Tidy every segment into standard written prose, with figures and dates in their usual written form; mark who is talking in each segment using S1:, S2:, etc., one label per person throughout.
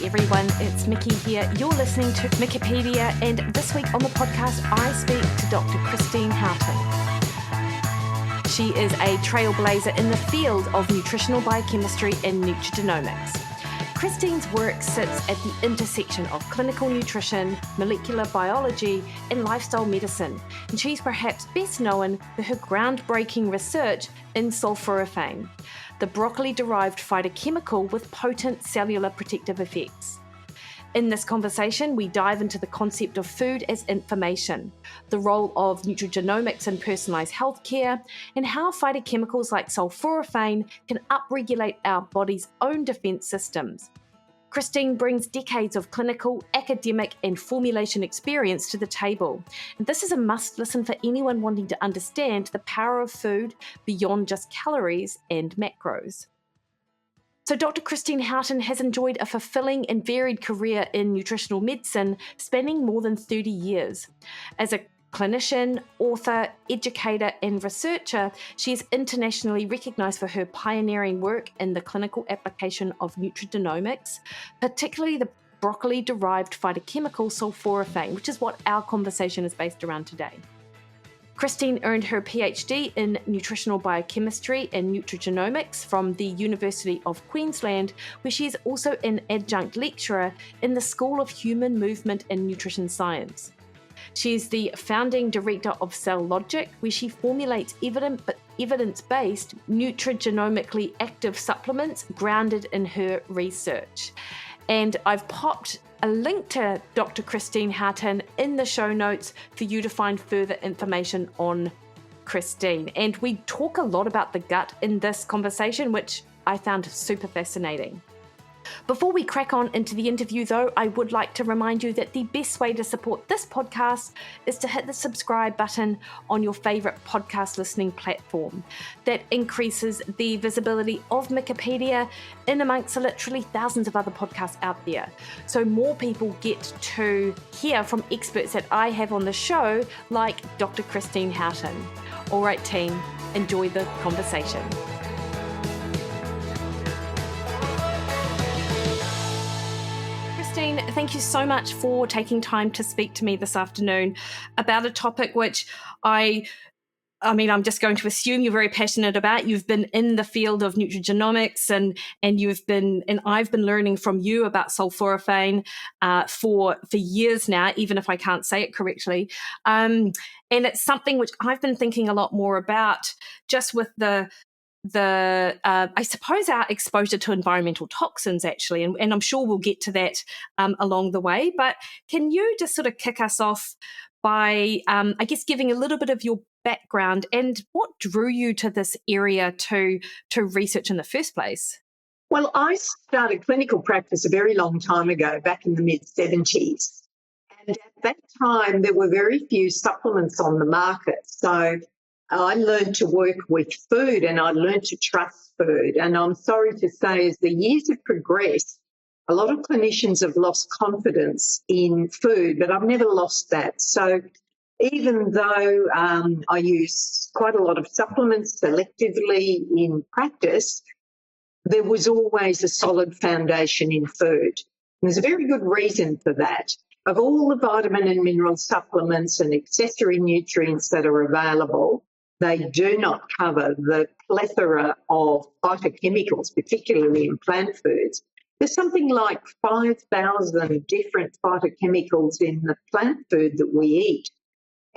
S1: everyone, it's Mikki here. You're listening to Wikipedia, and this week on the podcast I speak to Dr Christine Houghton. She is a trailblazer in the field of nutritional biochemistry and nutrigenomics. Christine's work sits at the intersection of clinical nutrition, molecular biology, and lifestyle medicine, and she's perhaps best known for her groundbreaking research in sulforaphane, the broccoli-derived phytochemical with potent cellular protective effects. In this conversation, we dive into the concept of food as information, the role of nutrigenomics in personalised healthcare, and how phytochemicals like sulforaphane can upregulate our body's own defence systems. Christine brings decades of clinical, academic, and formulation experience to the table. And this is a must-listen for anyone wanting to understand the power of food beyond just calories and macros. So Dr. Christine Houghton has enjoyed a fulfilling and varied career in nutritional medicine spanning more than 30 years. As a clinician, author, educator, and researcher, she is internationally recognised for her pioneering work in the clinical application of nutrigenomics, particularly the broccoli-derived phytochemical sulforaphane, which is what our conversation is based around today. Christine earned her PhD in nutritional biochemistry and nutrigenomics from the University of Queensland, where she is also an adjunct lecturer in the School of Human Movement and Nutrition Science. She is the founding director of CellLogic, where she formulates evidence-based, nutrigenomically active supplements grounded in her research. And I've popped a link to Dr. Christine Houghton in the show notes for you to find further information on Christine. And we talk a lot about the gut in this conversation, which I found super fascinating. Before we crack on into the interview, though, I would like to remind you that the best way to support this podcast is to hit the subscribe button on your favourite podcast listening platform. That increases the visibility of Wikipedia in amongst literally thousands of other podcasts out there. So more people get to hear from experts that I have on the show, like Dr. Christine Houghton. All right, team, enjoy the conversation. Christine, thank you so much for taking time to speak to me this afternoon about a topic which I'm just going to assume you're very passionate about. You've been in the field of nutrigenomics and I've been learning from you about sulforaphane for years now, even if I can't say it correctly. And it's something which I've been thinking a lot more about, just with I suppose our exposure to environmental toxins, actually, and I'm sure we'll get to that along the way. But can you just sort of kick us off by, giving a little bit of your background and what drew you to this area to research in the first place?
S2: Well, I started clinical practice a very long time ago, back in the mid-70s. And at that time, there were very few supplements on the market. So I learned to work with food and I learned to trust food. And I'm sorry to say, as the years have progressed, a lot of clinicians have lost confidence in food, but I've never lost that. So even though I use quite a lot of supplements selectively in practice, there was always a solid foundation in food. And there's a very good reason for that. Of all the vitamin and mineral supplements and accessory nutrients that are available, they do not cover the plethora of phytochemicals, particularly in plant foods. There's something like 5,000 different phytochemicals in the plant food that we eat.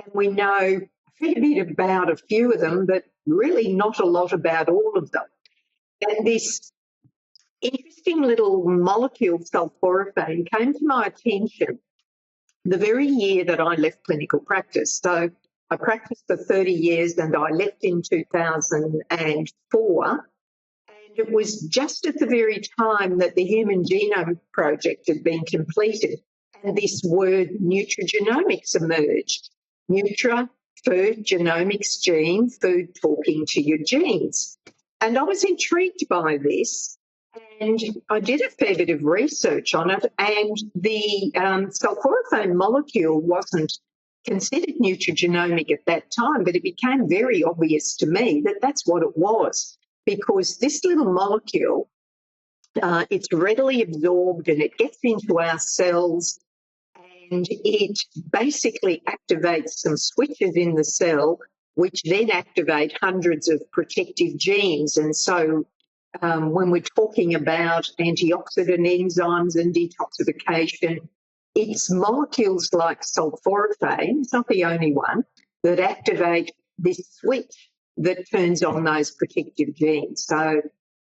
S2: And we know a fair bit about a few of them, but really not a lot about all of them. And this interesting little molecule, sulforaphane, came to my attention the very year that I left clinical practice. So I practiced for 30 years and I left in 2004. And it was just at the very time that the Human Genome Project had been completed and this word nutrigenomics emerged. Nutra, food, genomics, gene, food talking to your genes. And I was intrigued by this and I did a fair bit of research on it, and the sulforaphane molecule wasn't considered nutrigenomic at that time, but it became very obvious to me that that's what it was, because this little molecule It's readily absorbed and it gets into our cells, and it basically activates some switches in the cell, which then activate hundreds of protective genes. And so when we're talking about antioxidant enzymes and detoxification, it's molecules like sulforaphane, it's not the only one, that activate this switch that turns on those protective genes. So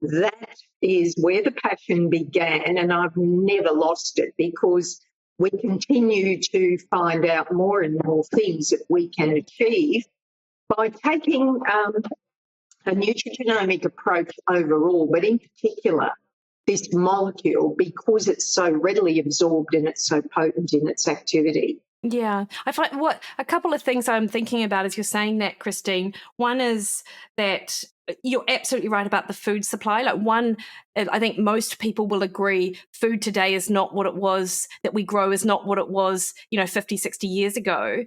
S2: that is where the passion began, and I've never lost it, because we continue to find out more and more things that we can achieve by taking a nutrigenomic approach overall, but in particular this molecule, because it's so readily absorbed and it's so potent in its activity.
S1: Yeah, I find a couple of things I'm thinking about as you're saying that, Christine. One is that you're absolutely right about the food supply. I think most people will agree food today is not what it was, that we grow is not what it was, 50, 60 years ago.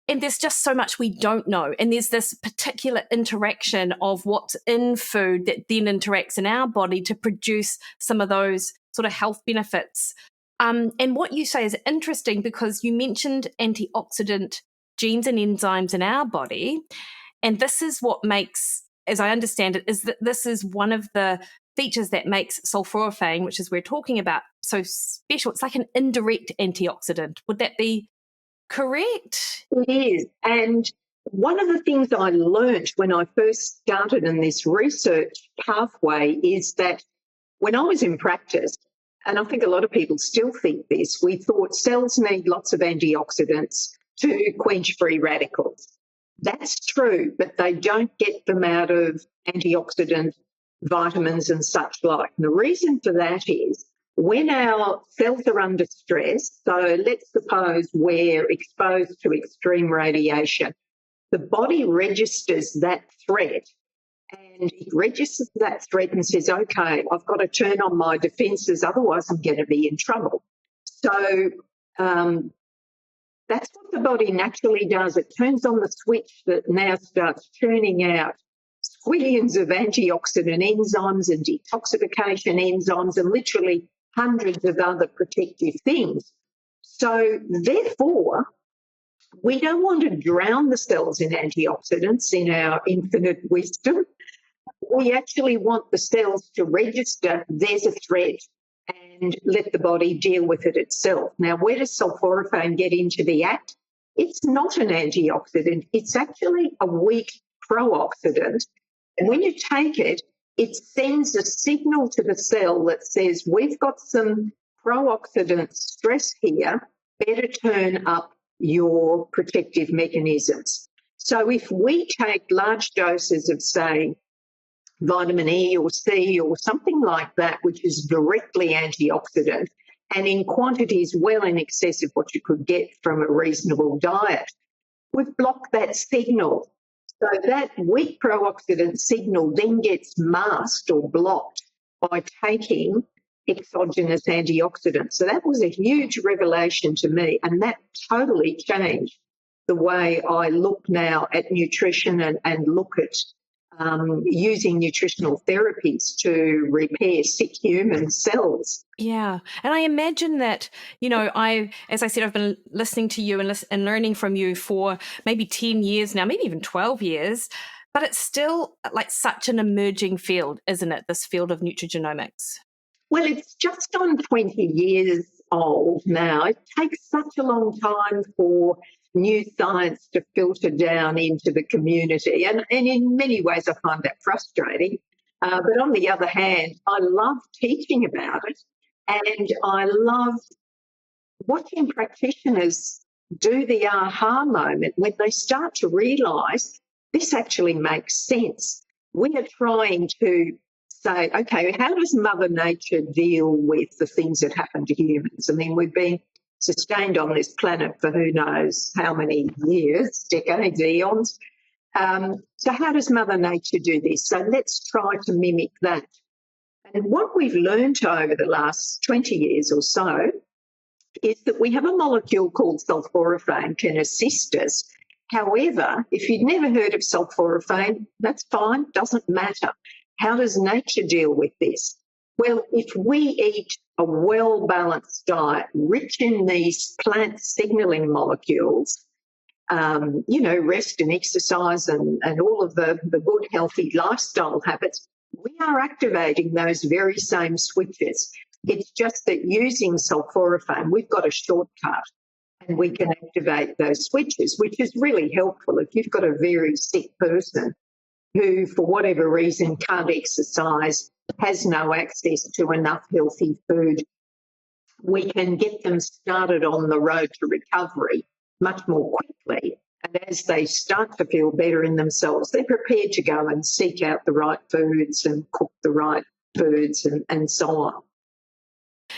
S1: And there's just so much we don't know. And there's this particular interaction of what's in food that then interacts in our body to produce some of those sort of health benefits. And what you say is interesting, because you mentioned antioxidant genes and enzymes in our body. And this is what makes, as I understand it, is that this is one of the features that makes sulforaphane, which is we're talking about, so special. It's like an indirect antioxidant. Would that be correct?
S2: It is. And one of the things I learnt when I first started in this research pathway is that when I was in practice, and I think a lot of people still think this, we thought cells need lots of antioxidants to quench free radicals. That's true, but they don't get them out of antioxidant vitamins and such like. And the reason for that is when our cells are under stress, so let's suppose we're exposed to extreme radiation, the body registers that threat. And it registers that threat and says, okay, I've got to turn on my defences, otherwise I'm going to be in trouble. So that's what the body naturally does. It turns on the switch that now starts churning out squillions of antioxidant enzymes and detoxification enzymes and literally hundreds of other protective things. So therefore, we don't want to drown the cells in antioxidants in our infinite wisdom. We actually want the cells to register there's a threat and let the body deal with it itself. Now, where does sulforaphane get into the act? It's not an antioxidant. It's actually a weak pro-oxidant. And when you take it, it sends a signal to the cell that says, we've got some pro-oxidant stress here, better turn up your protective mechanisms. So if we take large doses of, say, vitamin E or C or something like that, which is directly antioxidant, and in quantities well in excess of what you could get from a reasonable diet, we've blocked that signal. So that weak pro-oxidant signal then gets masked or blocked by taking exogenous antioxidants. So that was a huge revelation to me, and that totally changed the way I look now at nutrition and look at using nutritional therapies to repair sick human cells.
S1: Yeah. And I imagine that, as I said, I've been listening to you and learning from you for maybe 10 years now, maybe even 12 years, but it's still like such an emerging field, isn't it? This field of nutrigenomics.
S2: Well, it's just on 20 years old now. It takes such a long time for new science to filter down into the community. And in many ways, I find that frustrating. But on the other hand, I love teaching about it. And I love watching practitioners do the aha moment when they start to realise this actually makes sense. We are trying to say, okay, how does Mother Nature deal with the things that happen to humans? I mean, we've been sustained on this planet for who knows how many years, decades, eons. So how does Mother Nature do this? So let's try to mimic that. And what we've learned over the last 20 years or so is that we have a molecule called sulforaphane can assist us. However, if you'd never heard of sulforaphane, that's fine, doesn't matter. How does nature deal with this? Well, if we eat a well-balanced diet rich in these plant signalling molecules, rest and exercise and all of the good, healthy lifestyle habits, we are activating those very same switches. It's just that using sulforaphane, we've got a shortcut and we can activate those switches, which is really helpful if you've got a very sick person who, for whatever reason, can't exercise, has no access to enough healthy food. We can get them started on the road to recovery much more quickly. And as they start to feel better in themselves, they're prepared to go and seek out the right foods and cook the right foods and so on.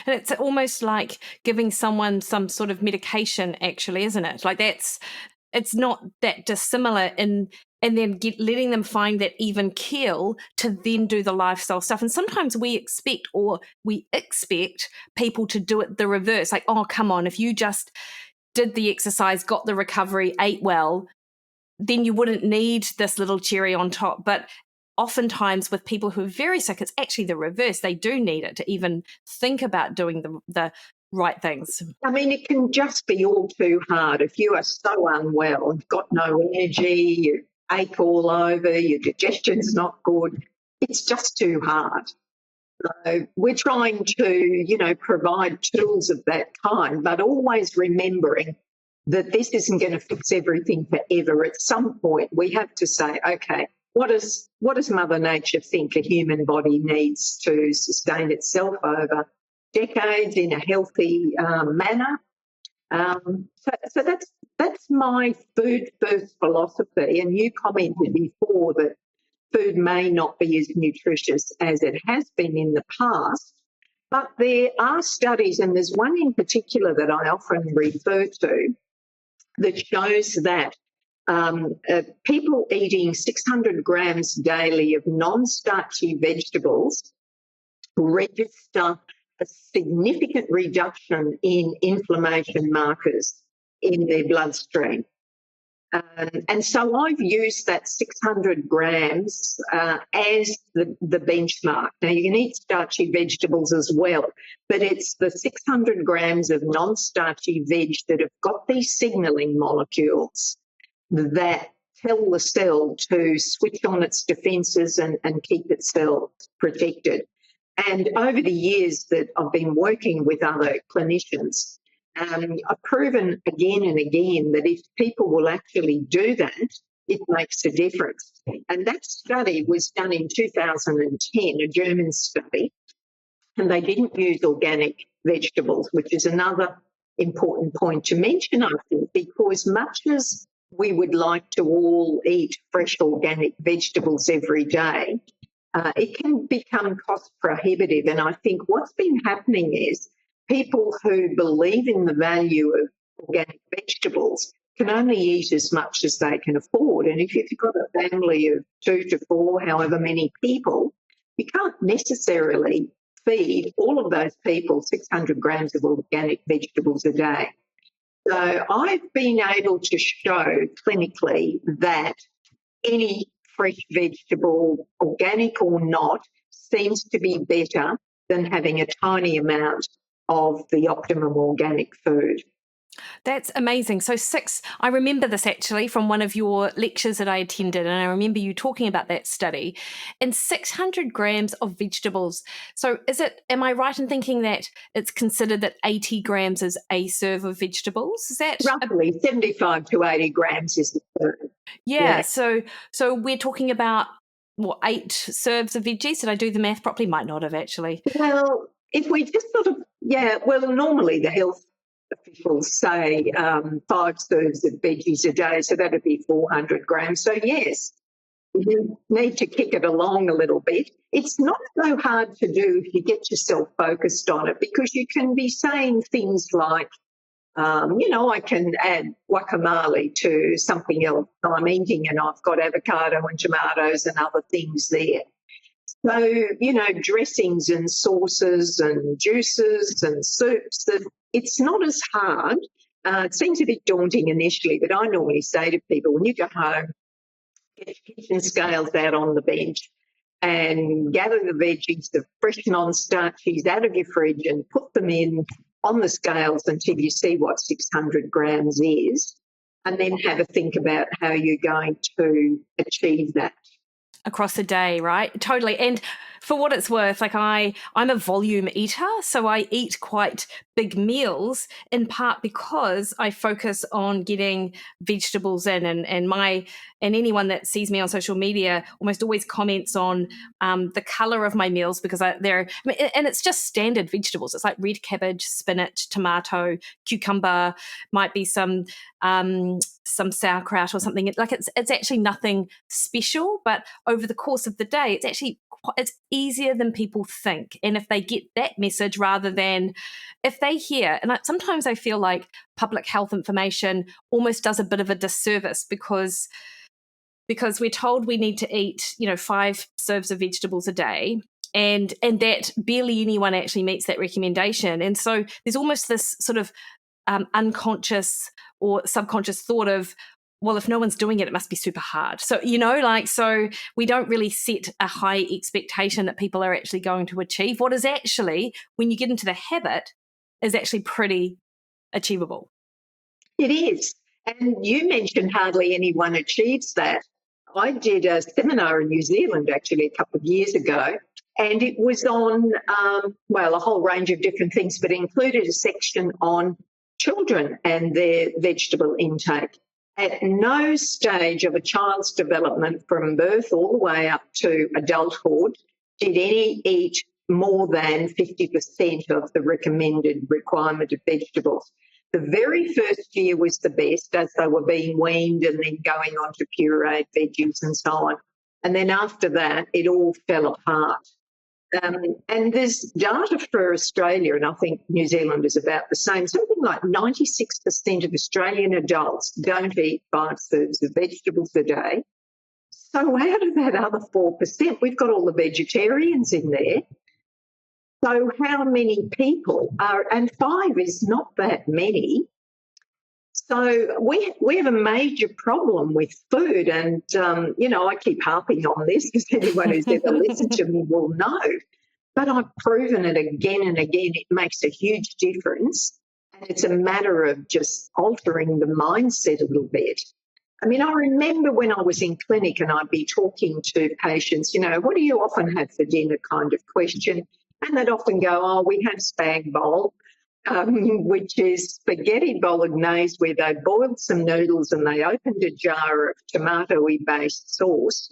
S1: And it's almost like giving someone some sort of medication, actually, isn't it? Like it's not that dissimilar and then letting them find that even keel to then do the lifestyle stuff. And sometimes we expect people to do it the reverse. Like, oh, come on, if you just did the exercise, got the recovery, ate well, then you wouldn't need this little cherry on top. But oftentimes with people who are very sick, it's actually the reverse. They do need it to even think about doing the right things.
S2: I mean, it can just be all too hard. If you are so unwell, you've got no energy, you ache all over, your digestion's not good, it's just too hard. So we're trying to, provide tools of that kind, but always remembering that this isn't going to fix everything forever. At some point, we have to say, okay, what does Mother Nature think a human body needs to sustain itself over decades in a healthy manner? So that's my food first philosophy. And you commented before that food may not be as nutritious as it has been in the past, but there are studies, and there's one in particular that I often refer to that shows that people eating 600 grams daily of non-starchy vegetables register a significant reduction in inflammation markers in their bloodstream. And so I've used that 600 grams as the benchmark. Now, you can eat starchy vegetables as well, but it's the 600 grams of non-starchy veg that have got these signalling molecules that tell the cell to switch on its defences and keep itself protected. And over the years that I've been working with other clinicians, I've proven again and again that if people will actually do that, it makes a difference. And that study was done in 2010, a German study, and they didn't use organic vegetables, which is another important point to mention, I think, because much as we would like to all eat fresh organic vegetables every day, it can become cost prohibitive. And I think what's been happening is people who believe in the value of organic vegetables can only eat as much as they can afford. And if you've got a family of 2 to 4, however many people, you can't necessarily feed all of those people 600 grams of organic vegetables a day. So I've been able to show clinically that any fresh vegetable, organic or not, seems to be better than having a tiny amount of the optimum organic food.
S1: That's amazing. So I remember this actually from one of your lectures that I attended, and I remember you talking about that study. And 600 grams of vegetables. So am I right in thinking that it's considered that 80 grams is a serve of vegetables? Is that
S2: roughly 75 to 80 grams is the serve?
S1: Yeah. So we're talking about 8 serves of veggies. Did I do the math properly? Might not have actually.
S2: Well, if we just normally the health officials say 5 serves of veggies a day, so that would be 400 grams. So yes, you need to kick it along a little bit. It's not so hard to do if you get yourself focused on it, because you can be saying things like, I can add guacamole to something else I'm eating and I've got avocado and tomatoes and other things there. So, dressings and sauces and juices and soups, it's not as hard. It seems a bit daunting initially, but I normally say to people, when you go home, get your kitchen scales out on the bench and gather the veggies, the fresh non-starchies out of your fridge and put them in on the scales until you see what 600 grams is, and then have a think about how you're going to achieve that.
S1: Across the day, right? Totally. And for what it's worth, like I'm a volume eater, so I eat quite big meals in part because I focus on getting vegetables in, and anyone that sees me on social media almost always comments on the color of my meals because and it's just standard vegetables. It's like red cabbage, spinach, tomato, cucumber, might be some sauerkraut or something. Like it's actually nothing special, but over the course of the day, it's easier than people think. And if they get that message rather than if they hear, and sometimes I feel like public health information almost does a bit of a disservice because we're told we need to eat, 5 serves of vegetables a day. And that barely anyone actually meets that recommendation. And so there's almost this sort of unconscious or subconscious thought of, well, if no one's doing it, it must be super hard. So, so we don't really set a high expectation that people are actually going to achieve. What is actually, when you get into the habit, is actually pretty achievable.
S2: It is. And you mentioned hardly anyone achieves that. I did a seminar in New Zealand actually a couple of years ago, and it was on, a whole range of different things, but included a section on children and their vegetable intake. At no stage of a child's development from birth all the way up to adulthood did any eat more than 50% of the recommended requirement of vegetables. The very first year was the best as they were being weaned and then going on to pureed veggies and so on. And then after that, it all fell apart. And there's data for Australia, and I think New Zealand is about the same. Something like 96% of Australian adults don't eat 5 serves of vegetables a day. So out of that other 4%, we've got all the vegetarians in there. So how many people are, and 5 is not that many. So we have a major problem with food, and, I keep harping on this because anyone who's ever listened to me will know, but I've proven it again and again. It makes a huge difference, and it's a matter of just altering the mindset a little bit. I mean, I remember when I was in clinic and I'd be talking to patients, what do you often have for dinner kind of question, and they'd often go, oh, we have spag bowl. Which is spaghetti bolognese, where they boiled some noodles and they opened a jar of tomato-y based sauce.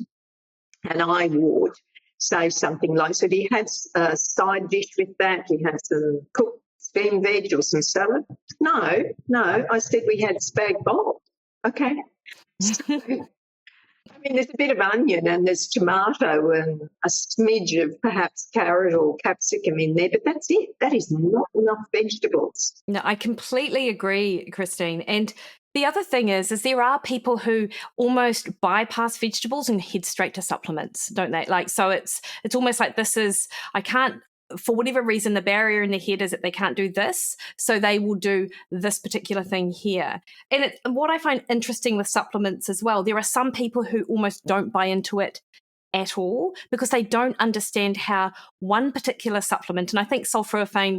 S2: And I would say something like, so do you have a side dish with that? Do you have some cooked steamed veg or some salad? No. I said we had spag bol. Okay. So, I mean, there's a bit of onion and there's tomato and a smidge of perhaps carrot or capsicum in there, but that's it. That is not enough vegetables.
S1: No, I completely agree, Christine. And the other thing is there are people who almost bypass vegetables and head straight to supplements, don't they? Like, so it's almost like I can't, for whatever reason, the barrier in their head is that they can't do this, so they will do this particular thing here. And what I find interesting with supplements as well, there are some people who almost don't buy into it at all because they don't understand how one particular supplement, and I think sulforaphane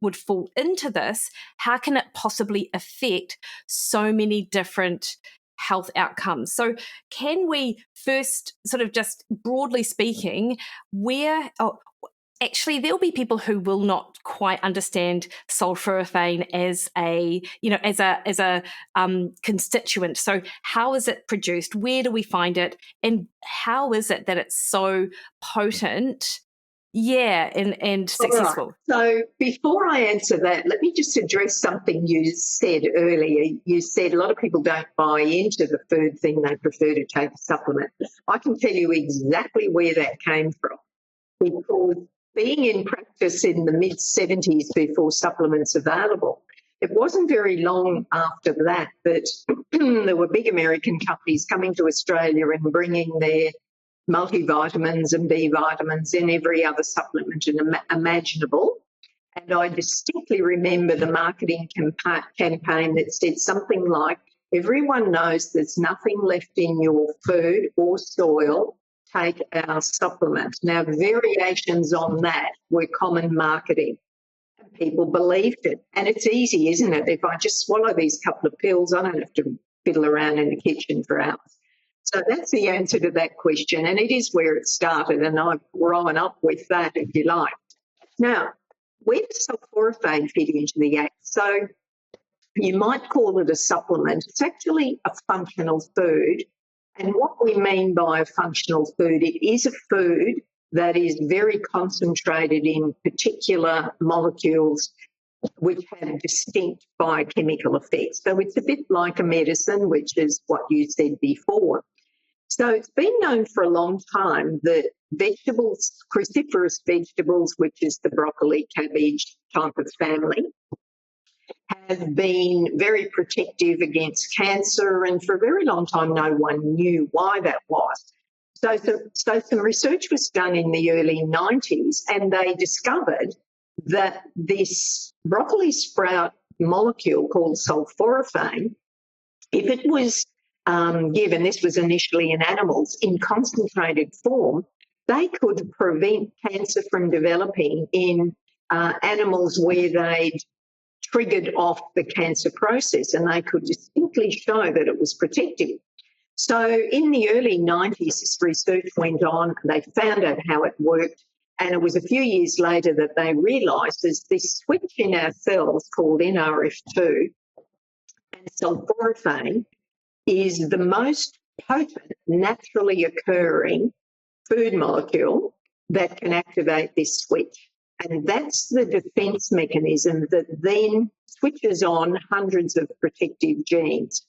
S1: would fall into this, how can it possibly affect so many different health outcomes? So can we first sort of just broadly speaking, actually, there'll be people who will not quite understand sulforaphane as a constituent. So how is it produced? Where do we find it? And how is it that it's so potent? Yeah, and successful.
S2: Right. So before I answer that, let me just address something you said earlier. You said a lot of people don't buy into the food thing. They prefer to take a supplement. I can tell you exactly where that came from, because being in practice in the mid-70s before supplements available, it wasn't very long after that there were big American companies coming to Australia and bringing their multivitamins and B vitamins and every other supplement imaginable. And I distinctly remember the marketing campaign that said something like, everyone knows there's nothing left in your food or soil take our supplement. Now, variations on that were common marketing. People believed it. And it's easy, isn't it? If I just swallow these couple of pills, I don't have to fiddle around in the kitchen for hours. So that's the answer to that question. And it is where it started. And I've grown up with that, if you like. Now, where does sulforaphane fit into the act? So you might call it a supplement. It's actually a functional food. And what we mean by a functional food, it is a food that is very concentrated in particular molecules which have distinct biochemical effects. So it's a bit like a medicine, which is what you said before. So it's been known for a long time that vegetables, cruciferous vegetables, which is the broccoli, cabbage type of family, have been very protective against cancer, and for a very long time no one knew why that was. So some research was done in the early 90s, and they discovered that this broccoli sprout molecule called sulforaphane, if it was given, this was initially in animals, in concentrated form, they could prevent cancer from developing in animals where they'd triggered off the cancer process, and they could distinctly show that it was protective. So in the early 90s, this research went on, they found out how it worked, and it was a few years later that they realised there's this switch in our cells called NRF2, and sulforaphane is the most potent, naturally occurring food molecule that can activate this switch. And that's the defence mechanism that then switches on hundreds of protective genes.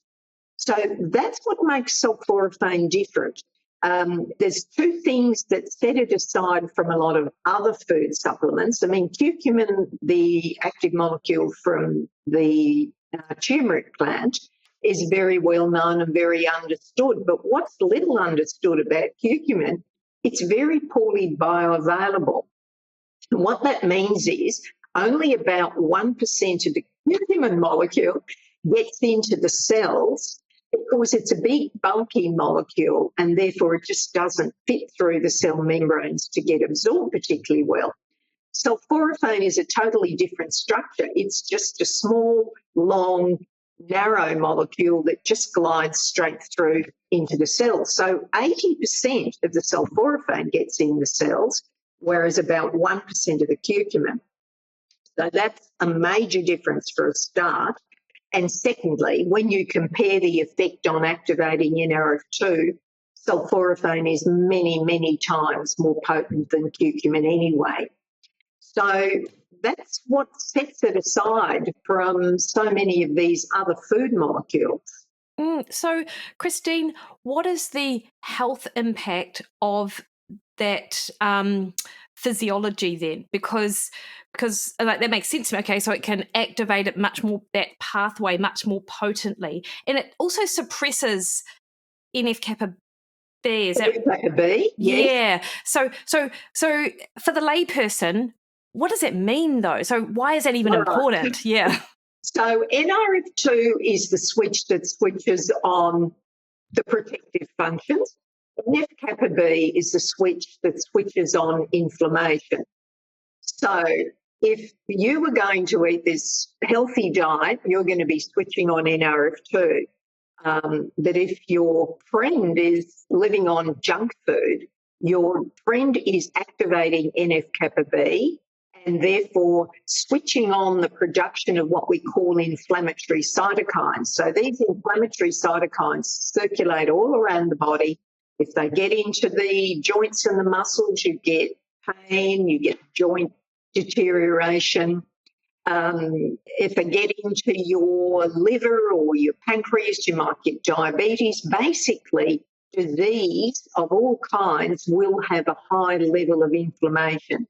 S2: So that's what makes sulforaphane different. There's two things that set it aside from a lot of other food supplements. I mean, curcumin, the active molecule from the turmeric plant, is very well known and very understood. But what's little understood about curcumin, it's very poorly bioavailable. And what that means is only about 1% of the curcumin molecule gets into the cells because it's a big, bulky molecule, and therefore it just doesn't fit through the cell membranes to get absorbed particularly well. Sulforaphane is a totally different structure. It's just a small, long, narrow molecule that just glides straight through into the cells. So 80% of the sulforaphane gets in the cells, whereas about 1% of the curcumin. So that's a major difference for a start. And secondly, when you compare the effect on activating NRF2, sulforaphane is many, many times more potent than curcumin anyway. So that's what sets it aside from so many of these other food molecules.
S1: So, Christine, what is the health impact of that physiology then? Because like, that makes sense to me. Okay, so it can activate it much more, that pathway much more potently, and it also suppresses NF-kappa B. Is that
S2: NF-kappa B? Yes.
S1: Yeah. So for the layperson, what does it mean though? So why is that even important? Yeah.
S2: So NRF2 is the switch that switches on the protective functions. NF-kappa B is the switch that switches on inflammation. So if you were going to eat this healthy diet, you're going to be switching on NRF2. But if your friend is living on junk food, your friend is activating NF-kappa B and therefore switching on the production of what we call inflammatory cytokines. So these inflammatory cytokines circulate all around the body. If they get into the joints and the muscles, you get pain, you get joint deterioration. If they get into your liver or your pancreas, you might get diabetes. Basically, disease of all kinds will have a high level of inflammation.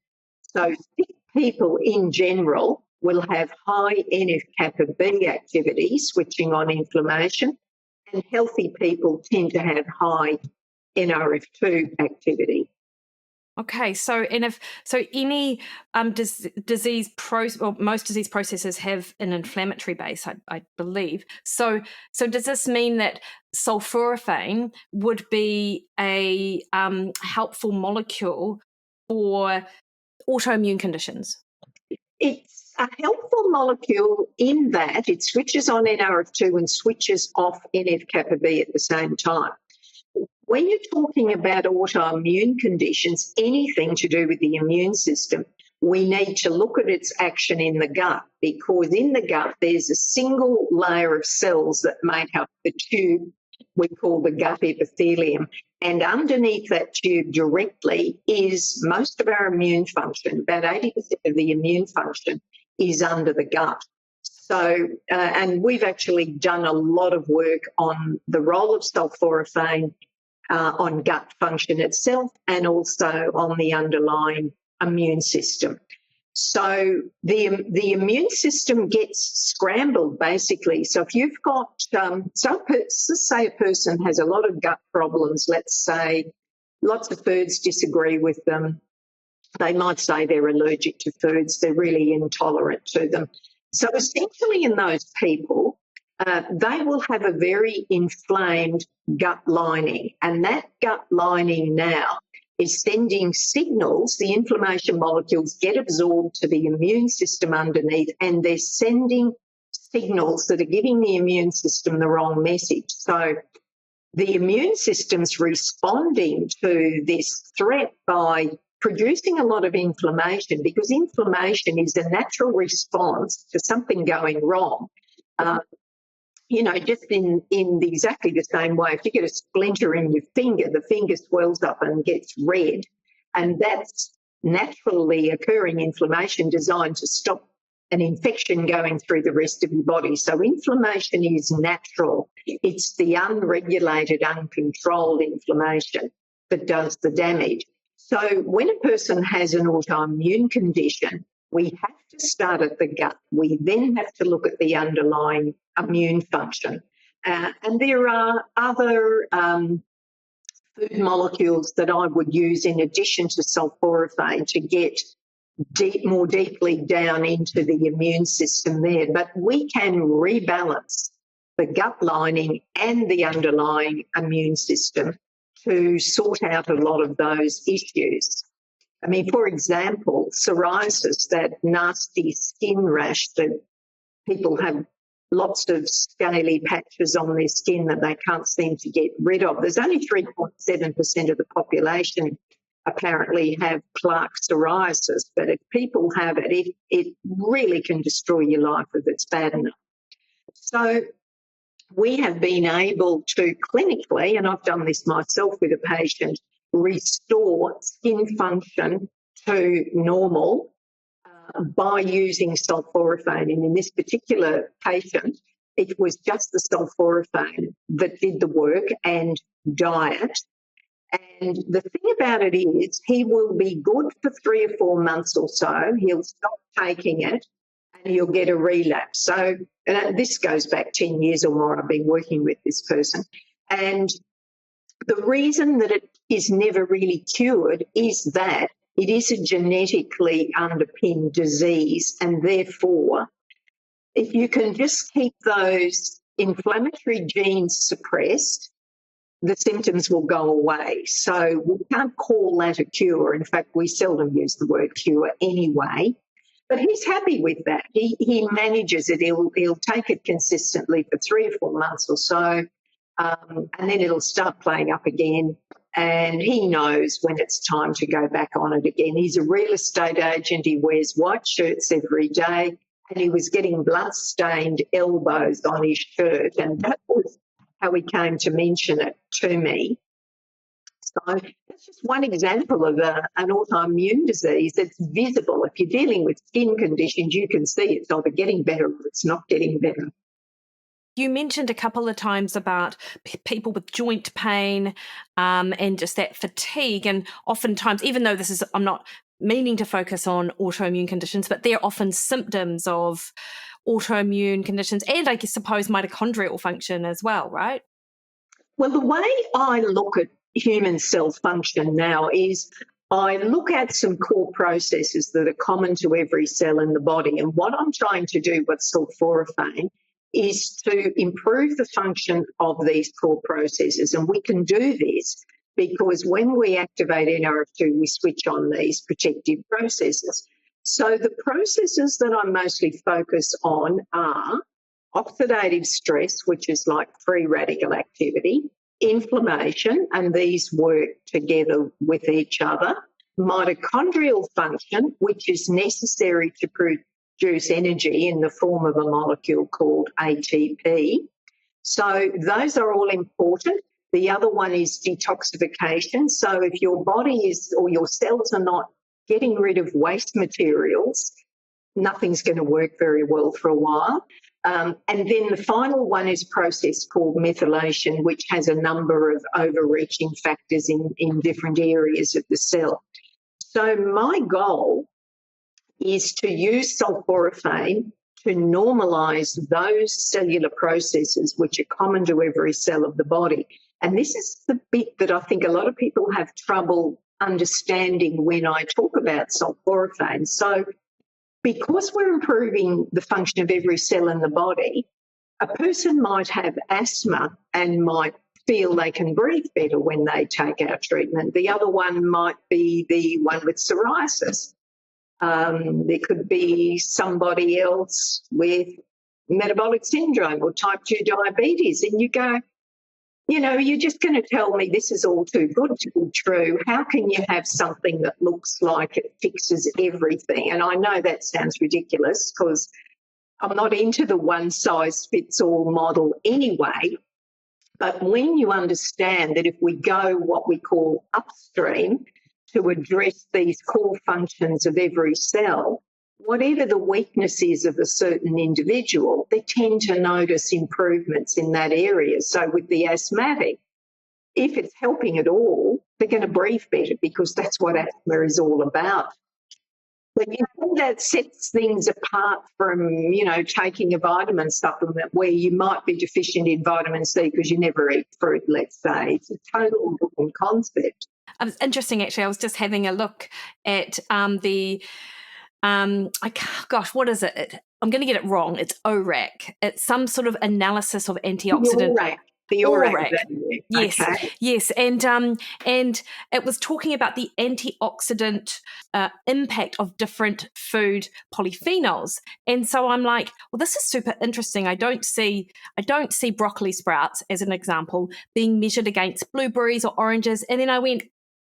S2: So sick people in general will have high NF-kappa B activity, switching on inflammation, and healthy people tend to have high NRF2 activity.
S1: Okay, so any disease or most disease processes have an inflammatory base, I believe. So does this mean that sulforaphane would be a helpful molecule for autoimmune conditions?
S2: It's a helpful molecule in that it switches on NRF2 and switches off NF-kappa B at the same time. When you're talking about autoimmune conditions, anything to do with the immune system, we need to look at its action in the gut, because in the gut there's a single layer of cells that make up the tube we call the gut epithelium. And underneath that tube directly is most of our immune function. About 80% of the immune function is under the gut. So, and we've actually done a lot of work on the role of sulforaphane on gut function itself and also on the underlying immune system. So the immune system gets scrambled, basically. So if you've got, let's say a person has a lot of gut problems, let's say lots of foods disagree with them. They might say they're allergic to foods, they're really intolerant to them. So essentially in those people, they will have a very inflamed gut lining, and that gut lining now is sending signals. The inflammation molecules get absorbed to the immune system underneath, and they're sending signals that are giving the immune system the wrong message. So the immune system's responding to this threat by producing a lot of inflammation, because inflammation is a natural response to something going wrong. Just in exactly the same way, if you get a splinter in your finger, the finger swells up and gets red, and that's naturally occurring inflammation designed to stop an infection going through the rest of your body. So inflammation is natural. It's the unregulated, uncontrolled inflammation that does the damage. So when a person has an autoimmune condition, we have to start at the gut. We then have to look at the underlying immune function. And there are other food molecules that I would use in addition to sulforaphane to get more deeply down into the immune system there. But we can rebalance the gut lining and the underlying immune system to sort out a lot of those issues. I mean, for example, psoriasis, that nasty skin rash that people have lots of scaly patches on their skin that they can't seem to get rid of. There's only 3.7% of the population apparently have plaque psoriasis, but if people have it, it really can destroy your life if it's bad enough. So we have been able to clinically, and I've done this myself with a patient, restore skin function to normal by using sulforaphane. And in this particular patient, it was just the sulforaphane that did the work, and diet. And the thing about it is he will be good for 3 or 4 months or so. He'll stop taking it and he'll get a relapse. So this goes back 10 years or more. I've been working with this person. And the reason that it is never really cured is that it is a genetically underpinned disease, and therefore, if you can just keep those inflammatory genes suppressed, the symptoms will go away. So we can't call that a cure. In fact, we seldom use the word cure anyway. But he's happy with that. He manages it. He'll take it consistently for 3 or 4 months or so, and then it'll start playing up again. And he knows when it's time to go back on it again. He's a real estate agent. He wears white shirts every day, and he was getting blood-stained elbows on his shirt, and that was how he came to mention it to me. So that's just one example of an autoimmune disease that's visible. If you're dealing with skin conditions, you can see it's either getting better or it's not getting better.
S1: You mentioned a couple of times about people with joint pain and just that fatigue. And oftentimes, even though I'm not meaning to focus on autoimmune conditions, but they're often symptoms of autoimmune conditions and I suppose mitochondrial function as well, right?
S2: Well, the way I look at human cell function now is I look at some core processes that are common to every cell in the body. And what I'm trying to do with sulforaphane is to improve the function of these core processes. And we can do this because when we activate NRF2, we switch on these protective processes. So the processes that I'm mostly focused on are oxidative stress, which is like free radical activity, inflammation, and these work together with each other, mitochondrial function, which is necessary to produce energy in the form of a molecule called ATP. So those are all important. The other one is detoxification. So if your body is, or your cells are not getting rid of waste materials, nothing's going to work very well for a while. And then the final one is a process called methylation, which has a number of overreaching factors in different areas of the cell. So my goal is to use sulforaphane to normalise those cellular processes which are common to every cell of the body. And this is the bit that I think a lot of people have trouble understanding when I talk about sulforaphane. So because we're improving the function of every cell in the body, a person might have asthma and might feel they can breathe better when they take our treatment. The other one might be the one with psoriasis. There could be somebody else with metabolic syndrome or type 2 diabetes, and you go, you know, you're just going to tell me this is all too good to be true. How can you have something that looks like it fixes everything? And I know that sounds ridiculous because I'm not into the one-size-fits-all model anyway. But when you understand that if we go what we call upstream to address these core functions of every cell, whatever the weakness is of a certain individual, they tend to notice improvements in that area. So with the asthmatic, if it's helping at all, they're going to breathe better because that's what asthma is all about. But you think that sets things apart from, you know, taking a vitamin supplement where you might be deficient in vitamin C because you never eat fruit, let's say. It's a total different concept.
S1: It was interesting, actually. I was just having a look at what is it? I'm going to get it wrong. It's ORAC. It's some sort of analysis of antioxidant.
S2: The ORAC.
S1: Yes,
S2: okay.
S1: Yes, and it was talking about the antioxidant impact of different food polyphenols, and so I'm like, well, this is super interesting. I don't see broccoli sprouts as an example being measured against blueberries or oranges, and then I went,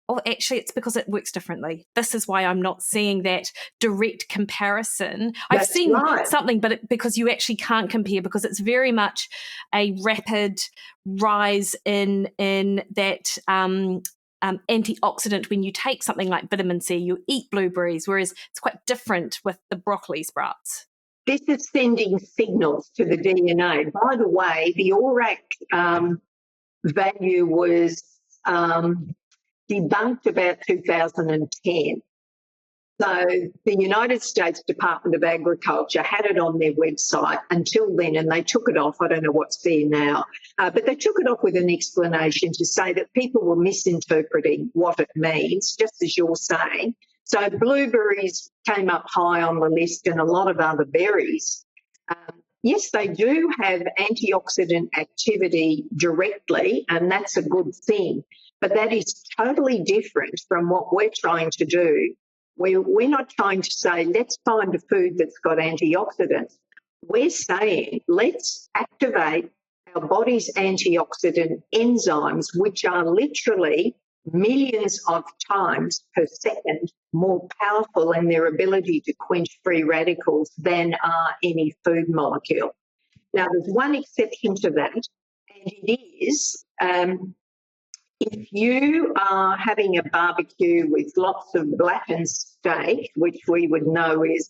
S1: oh, actually, it's because it works differently. This is why I'm not seeing that direct comparison. I've seen something, but because you actually can't compare because it's very much a rapid rise in that antioxidant when you take something like vitamin C, you eat blueberries, whereas it's quite different with the broccoli sprouts.
S2: This is sending signals to the DNA. By the way, the ORAC value was debunked about 2010. So the United States Department of Agriculture had it on their website until then, and they took it off. I don't know what's there now, but they took it off with an explanation to say that people were misinterpreting what it means, just as you're saying. So blueberries came up high on the list and a lot of other berries. Yes, they do have antioxidant activity directly, and that's a good thing. But that is totally different from what we're trying to do. We're not trying to say, let's find a food that's got antioxidants. We're saying, let's activate our body's antioxidant enzymes, which are literally millions of times per second more powerful in their ability to quench free radicals than are any food molecule. Now, there's one exception to that, and it is if you are having a barbecue with lots of blackened steak, which we would know is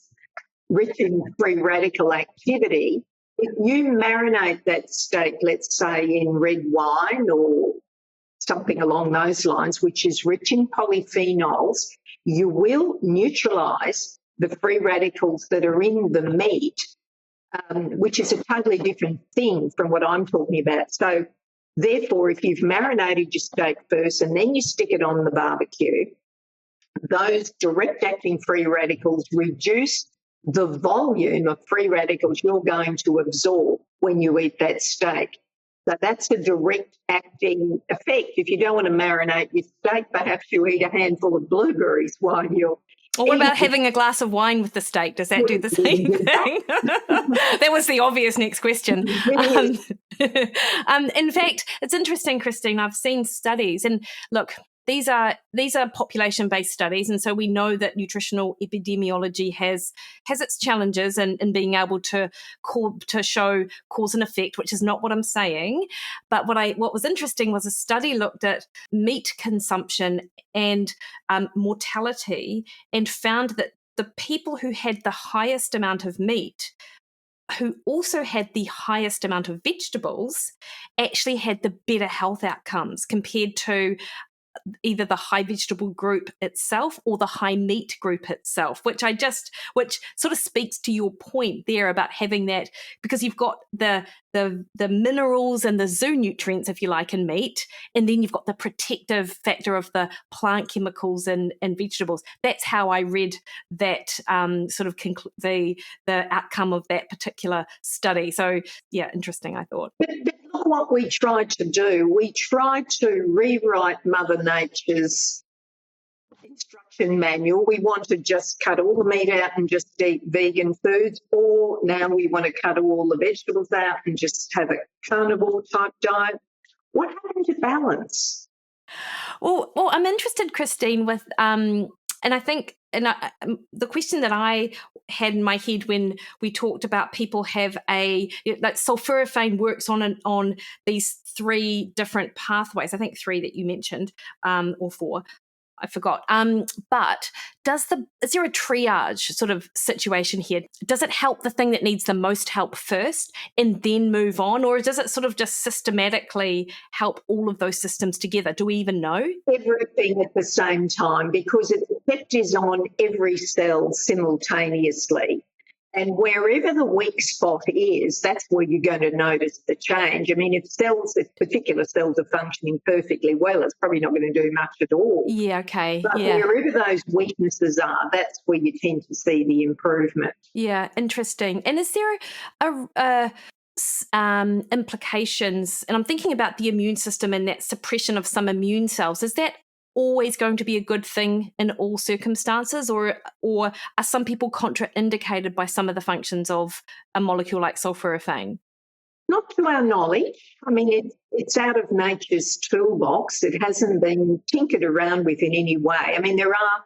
S2: rich in free radical activity, if you marinate that steak, let's say in red wine or something along those lines, which is rich in polyphenols, you will neutralise the free radicals that are in the meat, which is a totally different thing from what I'm talking about. So therefore, if you've marinated your steak first and then you stick it on the barbecue, those direct-acting free radicals reduce the volume of free radicals you're going to absorb when you eat that steak. So that's a direct-acting effect. If you don't want to marinate your steak, perhaps you eat a handful of blueberries while you're
S1: Or what about having a glass of wine with the steak? Does that do the same thing? That was the obvious next question. In fact, it's interesting, Christine. I've seen studies, and look, these are population-based studies, and so we know that nutritional epidemiology has its challenges in being able to show cause and effect, which is not what I'm saying. But what was interesting was a study looked at meat consumption and mortality, and found that the people who had the highest amount of meat, who also had the highest amount of vegetables, actually had the better health outcomes compared to either the high vegetable group itself or the high meat group itself, which sort of speaks to your point there about having that, because you've got the minerals and the zoo nutrients, if you like, in meat, and then you've got the protective factor of the plant chemicals and vegetables. That's how I read that sort of the outcome of that particular study. So yeah, interesting, I thought.
S2: But look what we tried to do. We tried to rewrite Mother Nature's instruction manual. We want to just cut all the meat out and just eat vegan foods, or now we want to cut all the vegetables out and just have a carnivore type diet. What happened to balance?
S1: Well, I'm interested, Christine, with and I think, the question that I had in my head when we talked about people have like sulforaphane works on these 3 different pathways. I think 3 that you mentioned, or 4. I forgot. But is there a triage sort of situation here? Does it help the thing that needs the most help first and then move on? Or does it sort of just systematically help all of those systems together? Do we even know?
S2: Everything at the same time, because its effect is on every cell simultaneously. And wherever the weak spot is, that's where you're going to notice the change. I mean, if particular cells are functioning perfectly well, it's probably not going to do much at all.
S1: Yeah, okay.
S2: But wherever those weaknesses are, that's where you tend to see the improvement.
S1: Yeah, interesting. And is there implications, and I'm thinking about the immune system and that suppression of some immune cells, is that always going to be a good thing in all circumstances, or are some people contraindicated by some of the functions of a molecule like sulforaphane?
S2: Not to our knowledge. I mean, it's out of nature's toolbox. It hasn't been tinkered around with in any way. I mean, there are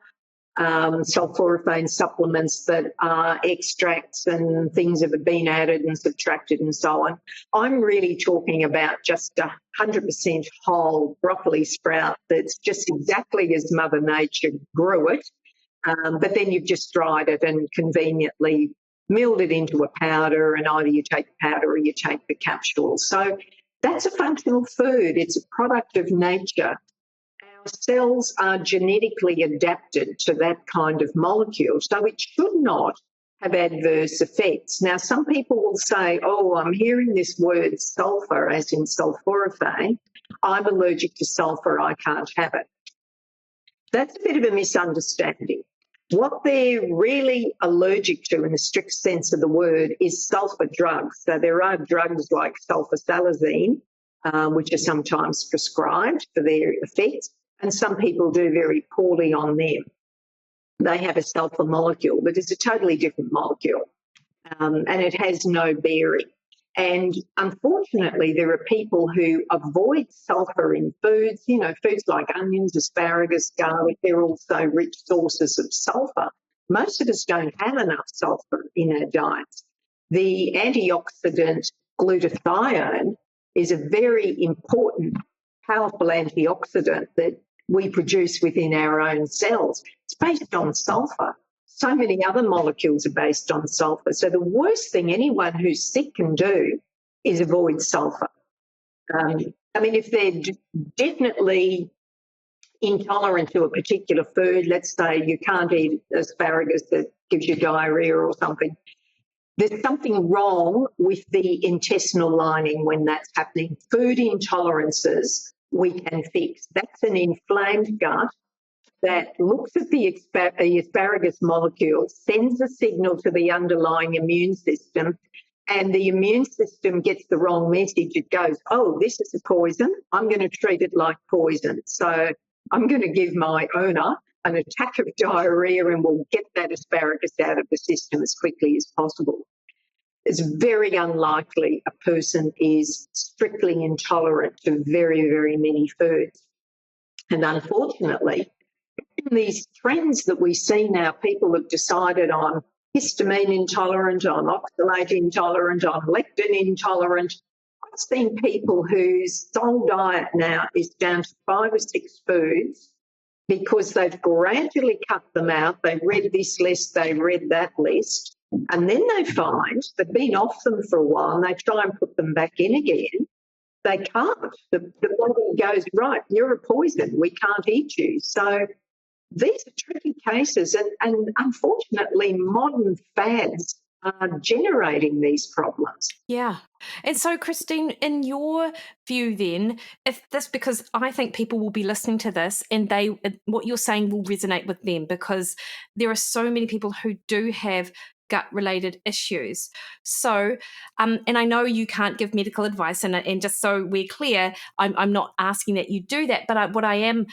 S2: sulforaphane supplements that are extracts and things that have been added and subtracted and so on. I'm really talking about just 100% whole broccoli sprout that's just exactly as Mother Nature grew it, but then you've just dried it and conveniently milled it into a powder, and either you take the powder or you take the capsules. So that's a functional food. It's a product of nature. Our cells are genetically adapted to that kind of molecule, so it should not have adverse effects. Now, some people will say, oh, I'm hearing this word sulfur, as in sulforaphane. I'm allergic to sulfur, I can't have it. That's a bit of a misunderstanding. What they're really allergic to in the strict sense of the word is sulfur drugs. So there are drugs like sulfasalazine, which are sometimes prescribed for their effects, and some people do very poorly on them. They have a sulfur molecule, but it's a totally different molecule, and it has no bearing. And unfortunately, there are people who avoid sulfur in foods, foods like onions, asparagus, garlic. They're also rich sources of sulfur. Most of us don't have enough sulfur in our diets. The antioxidant glutathione is a very important, powerful antioxidant that we produce within our own cells. It's based on sulfur. So many other molecules are based on sulfur. So the worst thing anyone who's sick can do is avoid sulfur. I mean, if they're definitely intolerant to a particular food, let's say you can't eat asparagus that gives you diarrhea or something, there's something wrong with the intestinal lining when that's happening. Food intolerances we can fix. That's an inflamed gut, that looks at the asparagus molecule, sends a signal to the underlying immune system, and the immune system gets the wrong message. It goes, oh, this is a poison. I'm going to treat it like poison. So I'm going to give my owner an attack of diarrhea and we'll get that asparagus out of the system as quickly as possible. It's very unlikely a person is strictly intolerant to very, very many foods. And unfortunately, these trends that we see now, people have decided I'm histamine intolerant, I'm oxalate intolerant, I'm lectin intolerant. I've seen people whose sole diet now is down to 5 or 6 foods because they've gradually cut them out. They read this list, they read that list, and then they find they've been off them for a while and they try and put them back in again. They can't. The body goes, right, you're a poison. We can't eat you. So these are tricky cases, and unfortunately, modern fads are generating these problems.
S1: Yeah. And so, Christine, in your view then, if this, because I think people will be listening to this and what you're saying will resonate with them, because there are so many people who do have gut-related issues. So, and I know you can't give medical advice, and just so we're clear, I'm not asking that you do that, but what I am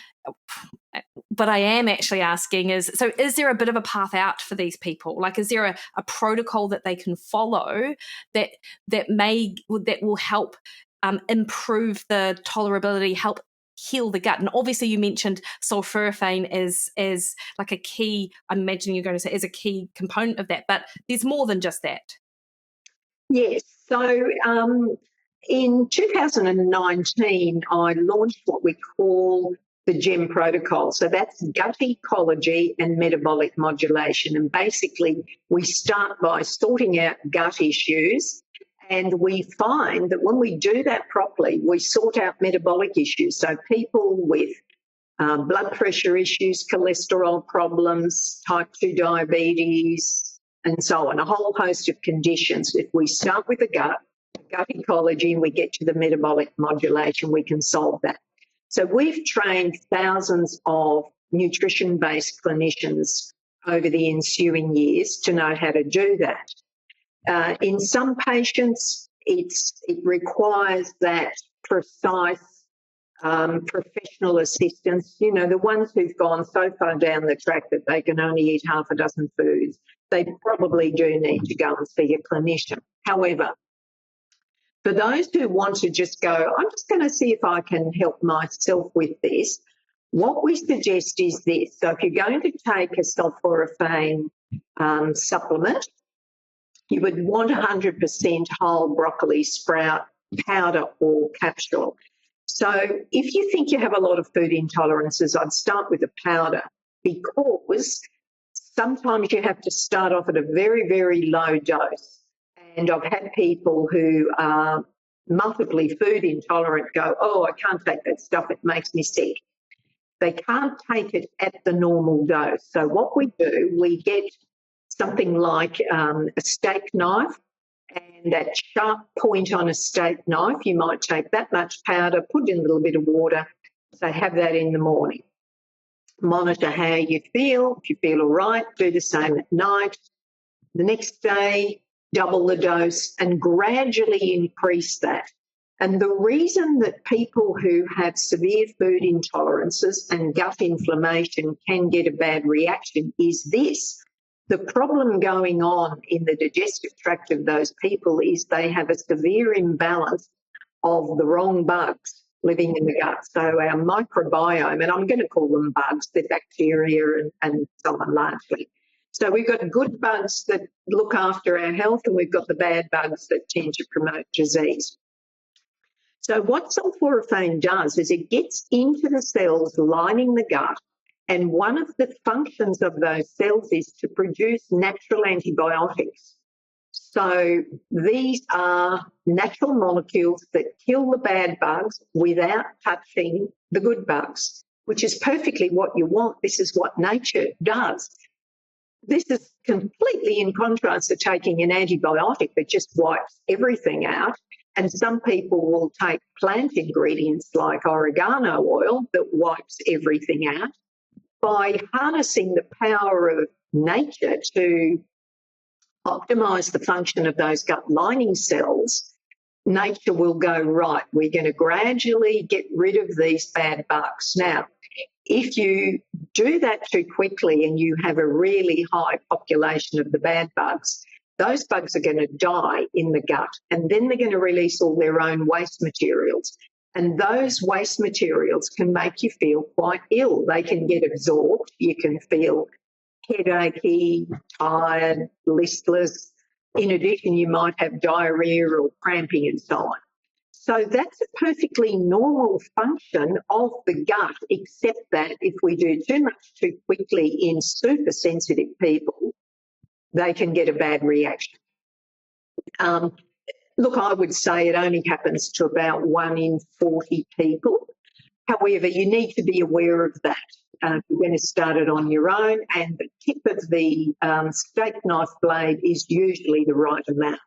S1: actually asking is, so is there a bit of a path out for these people? Like, is there a protocol that they can follow that will help improve the tolerability, help heal the gut? And obviously you mentioned sulforaphane is like a key, I'm imagining you're going to say, is a key component of that, but there's more than just that.
S2: Yes. So in 2019, I launched what we call the GEM protocol. So that's gut ecology and metabolic modulation. And basically, we start by sorting out gut issues. And we find that when we do that properly, we sort out metabolic issues. So people with blood pressure issues, cholesterol problems, type 2 diabetes, and so on, a whole host of conditions. If we start with the gut ecology, and we get to the metabolic modulation, we can solve that. So we've trained thousands of nutrition-based clinicians over the ensuing years to know how to do that. In some patients, it requires that precise professional assistance. You know, the ones who've gone so far down the track that they can only eat half a dozen foods, they probably do need to go and see a clinician. However, for those who want to just go, I'm just going to see if I can help myself with this, what we suggest is this. So if you're going to take a sulforaphane supplement, you would want 100% whole broccoli sprout powder or capsule. So if you think you have a lot of food intolerances, I'd start with a powder, because sometimes you have to start off at a very, very low dose. And I've had people who are multiply food intolerant go, oh, I can't take that stuff, it makes me sick. They can't take it at the normal dose. So what we do, we get something like a steak knife, and that sharp point on a steak knife, you might take that much powder, put in a little bit of water, so have that in the morning. Monitor how you feel. If you feel all right, do the same at night. The next day, double the dose and gradually increase that. And the reason that people who have severe food intolerances and gut inflammation can get a bad reaction is this. The problem going on in the digestive tract of those people is they have a severe imbalance of the wrong bugs living in the gut. So our microbiome, and I'm going to call them bugs, they're bacteria and so on largely. So we've got good bugs that look after our health, and we've got the bad bugs that tend to promote disease. So what sulforaphane does is it gets into the cells lining the gut, and one of the functions of those cells is to produce natural antibiotics. So these are natural molecules that kill the bad bugs without touching the good bugs, which is perfectly what you want. This is what nature does. This is completely in contrast to taking an antibiotic that just wipes everything out. And some people will take plant ingredients like oregano oil that wipes everything out. by harnessing the power of nature to optimize the function of those gut lining cells, nature will go, right, we're going to gradually get rid of these bad bugs. Now, if you do that too quickly and you have a really high population of the bad bugs, those bugs are going to die in the gut, and then they're going to release all their own waste materials. And those waste materials can make you feel quite ill. They can get absorbed. You can feel headachy, tired, listless. In addition, you might have diarrhea or cramping and so on. So that's a perfectly normal function of the gut, except that if we do too much too quickly in super sensitive people, they can get a bad reaction. Look, I would say it only happens to about 1 in 40 people. However, you need to be aware of that. You're going to start it on your own, and the tip of the steak knife blade is usually the right amount.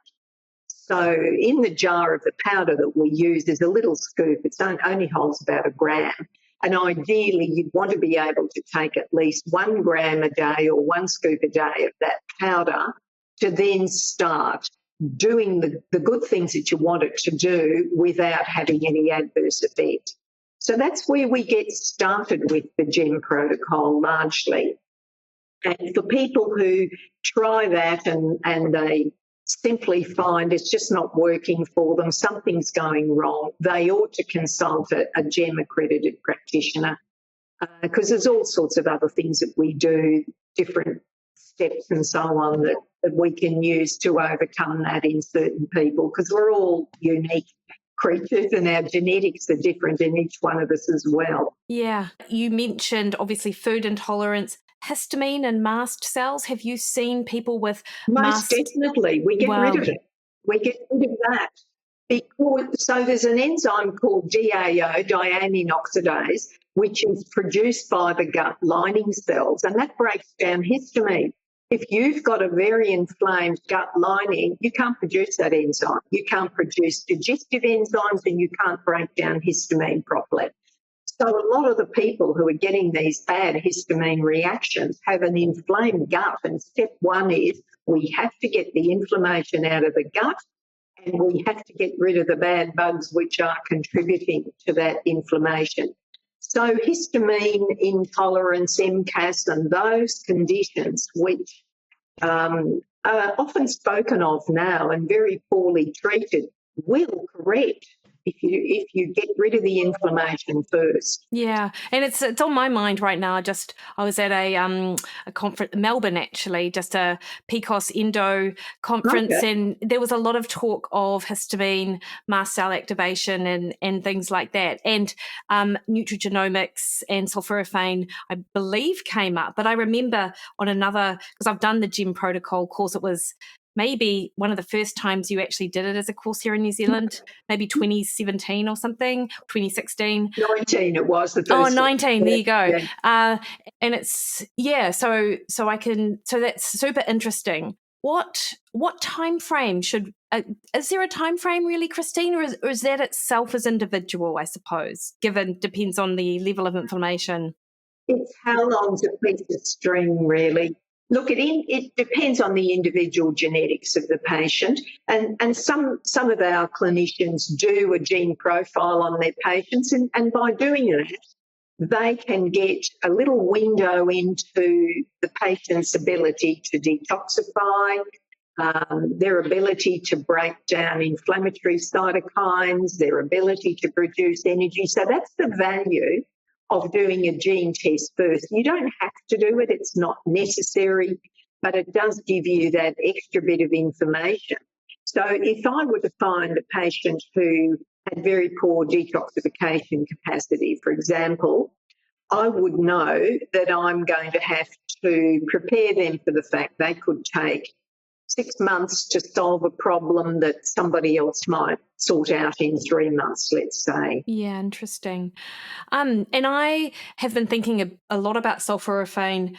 S2: So in the jar of the powder that we use, there's a little scoop. It only holds about 1 gram. And ideally, you'd want to be able to take at least 1 gram a day or 1 scoop a day of that powder to then start doing the good things that you want it to do without having any adverse effect. So that's where we get started with the GEM protocol largely. And for people who try that and they simply find it's just not working for them, something's going wrong, they ought to consult a GEM accredited practitioner, because there's all sorts of other things that we do, different steps and so on that we can use to overcome that in certain people, because we're all unique creatures and our genetics are different in each one of us as well.
S1: Yeah. You mentioned obviously food intolerance, histamine and mast cells. Have you seen people with
S2: Most definitely. We get rid of it. We get rid of that. So there's an enzyme called DAO, diamine oxidase, which is produced by the gut lining cells, and that breaks down histamine. If you've got a very inflamed gut lining, you can't produce that enzyme. You can't produce digestive enzymes, and you can't break down histamine properly. So a lot of the people who are getting these bad histamine reactions have an inflamed gut, and step 1 is we have to get the inflammation out of the gut, and we have to get rid of the bad bugs which are contributing to that inflammation. So histamine intolerance, MCAS, and those conditions which are often spoken of now and very poorly treated will correct if you get rid of the inflammation first.
S1: Yeah, and it's on my mind right now. I was at a conference in Melbourne, actually, just a PCOS Endo conference,
S2: Okay.
S1: and there was a lot of talk of histamine, mast cell activation, and things like that. And Nutrigenomics and sulforaphane, I believe, came up. But I remember on another, because I've done the GEM protocol course, it was maybe one of the first times you actually did it as a course here in New Zealand, maybe 2017 or something, 2016.
S2: 19 it was the first.
S1: Oh, 19,
S2: one.
S1: there you go.
S2: Yeah.
S1: And it's, yeah, so that's super interesting. What time frame is there a time frame really, Christine, or is that itself as individual, I suppose, depends on the level of inflammation?
S2: It's how long's a piece of string, really. Look, it depends on the individual genetics of the patient, and some of our clinicians do a gene profile on their patients, and by doing that, they can get a little window into the patient's ability to detoxify, their ability to break down inflammatory cytokines, their ability to produce energy. So that's the value of doing a gene test first. You don't have to do it, it's not necessary, but it does give you that extra bit of information. So if I were to find a patient who had very poor detoxification capacity, for example, I would know that I'm going to have to prepare them for the fact they could take 6 months to solve a problem that somebody else might sort out in 3 months, let's say.
S1: Yeah, interesting. And I have been thinking a lot about sulforaphane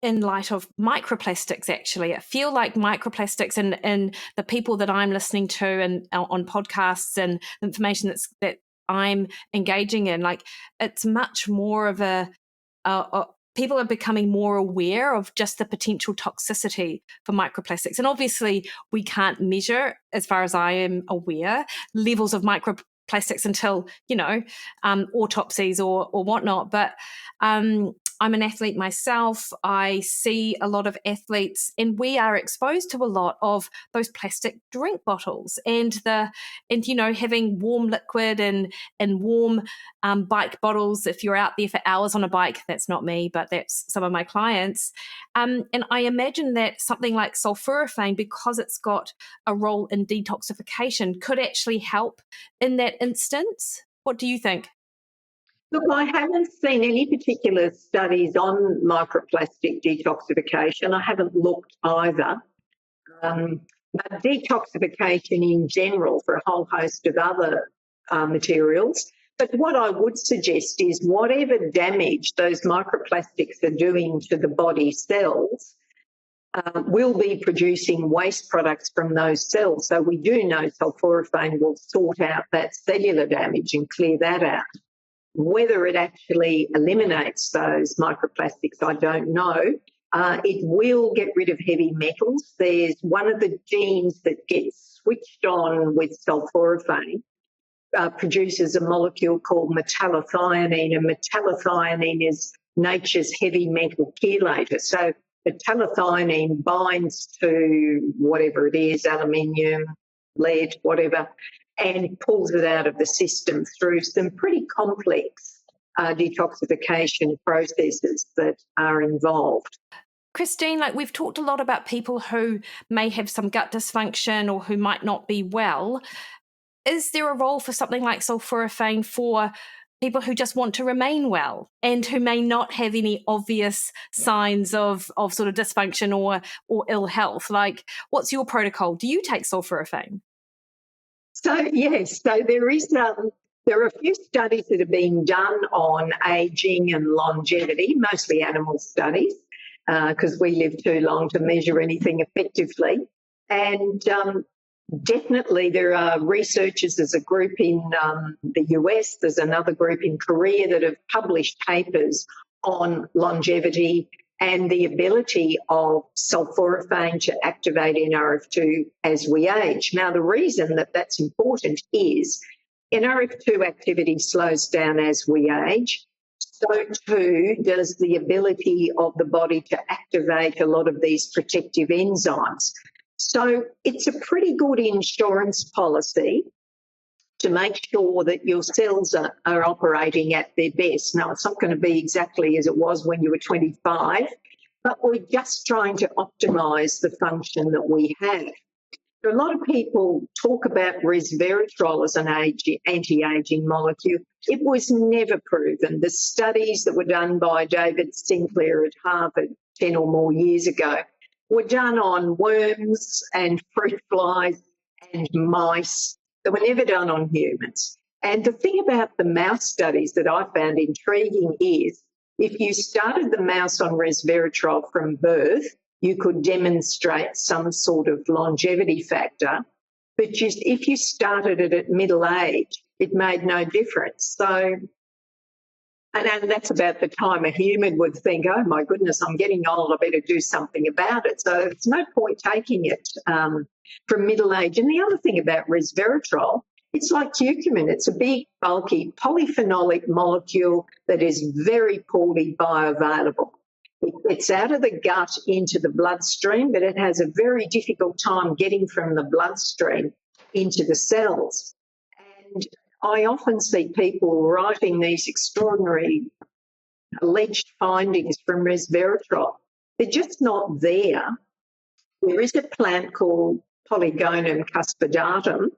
S1: in light of microplastics, actually. I feel like microplastics and the people that I'm listening to and on podcasts and information that I'm engaging in, like, it's much more of a people are becoming more aware of just the potential toxicity for microplastics. And obviously, we can't measure, as far as I am aware, levels of microplastics until, autopsies or whatnot. But I'm an athlete myself. I see a lot of athletes, and we are exposed to a lot of those plastic drink bottles and having warm liquid and warm bike bottles. If you're out there for hours on a bike, that's not me, but that's some of my clients. And I imagine that something like sulforaphane, because it's got a role in detoxification, could actually help in that instance. What do you think?
S2: Look, I haven't seen any particular studies on microplastic detoxification. I haven't looked either. But detoxification in general for a whole host of other materials. But what I would suggest is whatever damage those microplastics are doing to the body cells, will be producing waste products from those cells. So we do know sulforaphane will sort out that cellular damage and clear that out. Whether it actually eliminates those microplastics, I don't know. It will get rid of heavy metals. There's one of the genes that gets switched on with sulforaphane, produces a molecule called metallothionein, and metallothionein is nature's heavy metal chelator. So metallothionein binds to whatever it is, aluminium, lead, whatever, and pulls it out of the system through some pretty complex detoxification processes that are involved.
S1: Christine, we've talked a lot about people who may have some gut dysfunction or who might not be well. Is there a role for something like sulforaphane for people who just want to remain well and who may not have any obvious signs of sort of dysfunction or ill health? What's your protocol? Do you take sulforaphane?
S2: So, yes, there are a few studies that have been done on ageing and longevity, mostly animal studies, because we live too long to measure anything effectively. And definitely there are researchers, there's a group in the US, there's another group in Korea that have published papers on longevity and the ability of sulforaphane to activate NRF2 as we age. Now, the reason that that's important is NRF2 activity slows down as we age. So too does the ability of the body to activate a lot of these protective enzymes. So it's a pretty good insurance policy to make sure that your cells are operating at their best. Now, it's not going to be exactly as it was when you were 25, but we're just trying to optimise the function that we have. A lot of people talk about resveratrol as an anti-aging molecule. It was never proven. The studies that were done by David Sinclair at Harvard 10 or more years ago were done on worms and fruit flies and mice. They were never done on humans. And the thing about the mouse studies that I found intriguing is if you started the mouse on resveratrol from birth, you could demonstrate some sort of longevity factor. But if you started it at middle age, it made no difference. So, and that's about the time a human would think, oh, my goodness, I'm getting old, I better do something about it. So there's no point taking it from middle age. And the other thing about resveratrol, it's like curcumin. It's a big, bulky, polyphenolic molecule that is very poorly bioavailable. It gets out of the gut into the bloodstream, but it has a very difficult time getting from the bloodstream into the cells. And I often see people writing these extraordinary alleged findings from resveratrol. They're just not there. There is a plant called Polygonum cuspidatum,